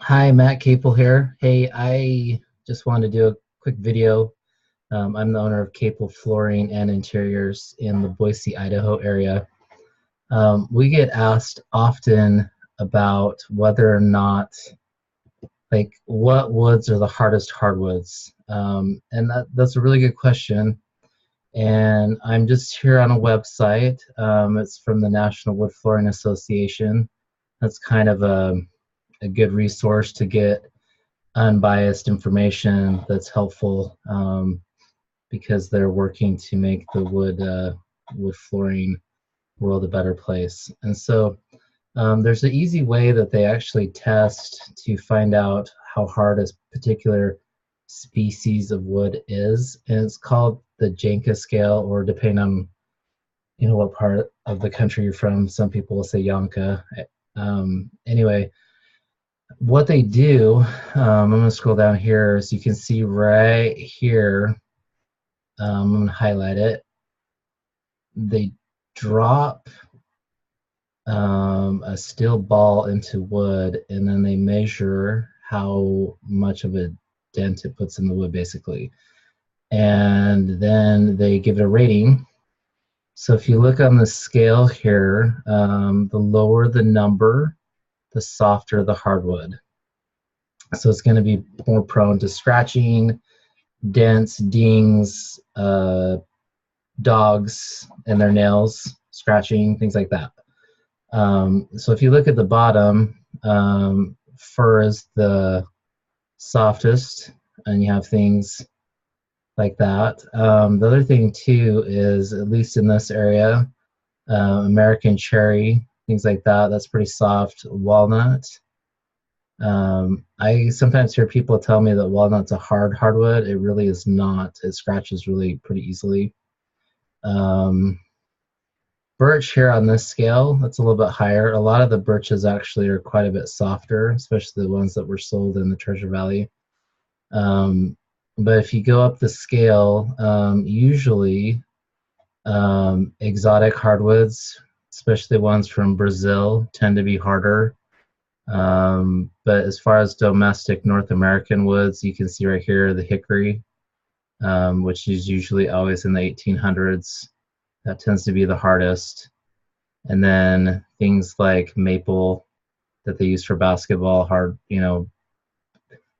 Hi, Matt Capel here. Hey, I just wanted to do a quick video. I'm the owner of Capell Flooring and Interiors in the Boise, Idaho area. We get asked often about whether or not, like, what woods are the hardest hardwoods? And that's a really good question. And I'm just here on a website. It's from the National Wood Flooring Association. That's kind of a good resource to get unbiased information that's helpful, because they're working to make the wood flooring world a better place. And so there's an easy way that they actually test to find out how hard a particular species of wood is, and it's called the Janka scale, or depending on what part of the country you're from, some people will say Janka. Anyway, what they do, I'm going to scroll down here so you can see right here. I'm going to highlight it. They drop a steel ball into wood, and then they measure how much of a dent it puts in the wood, basically. And then they give it a rating. So if you look on the scale here, the lower the number, the softer the hardwood. So it's going to be more prone to scratching, dents, dings, dogs and their nails, scratching, things like that. So if you look at the bottom, fur is the softest, and you have things like that. The other thing too is, at least in this area, American cherry, things like that, that's pretty soft. Walnut. I sometimes hear people tell me that walnut's a hardwood. It really is not. It scratches really pretty easily. Birch here on this scale, that's a little bit higher. A lot of the birches actually are quite a bit softer, especially the ones that were sold in the Treasure Valley. But if you go up the scale, usually exotic hardwoods, especially ones from Brazil, tend to be harder. But as far as domestic North American woods, you can see right here the hickory, which is usually always in the 1800s. That tends to be the hardest. And then things like maple that they use for basketball,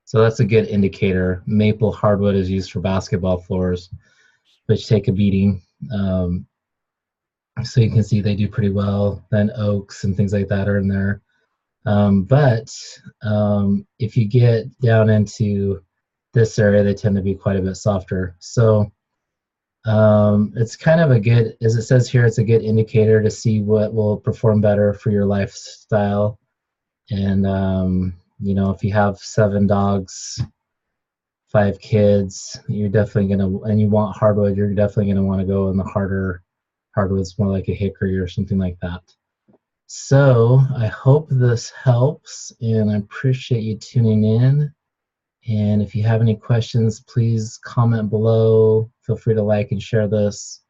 so that's a good indicator. Maple hardwood is used for basketball floors, which take a beating. So you can see they do pretty well. Then oaks and things like that are in there. But if you get down into this area, they tend to be quite a bit softer. So it's kind of a good, as it says here, it's a good indicator to see what will perform better for your lifestyle. And if you have 7 dogs, 5 kids, you're definitely and you want hardwood, you're definitely gonna want to go in the harder hardwoods, more like a hickory or something like that. So I hope this helps, and I appreciate you tuning in. And if you have any questions, please comment below. Feel free to like and share this.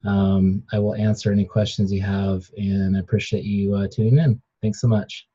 I will answer any questions you have, and I appreciate you tuning in. Thanks so much.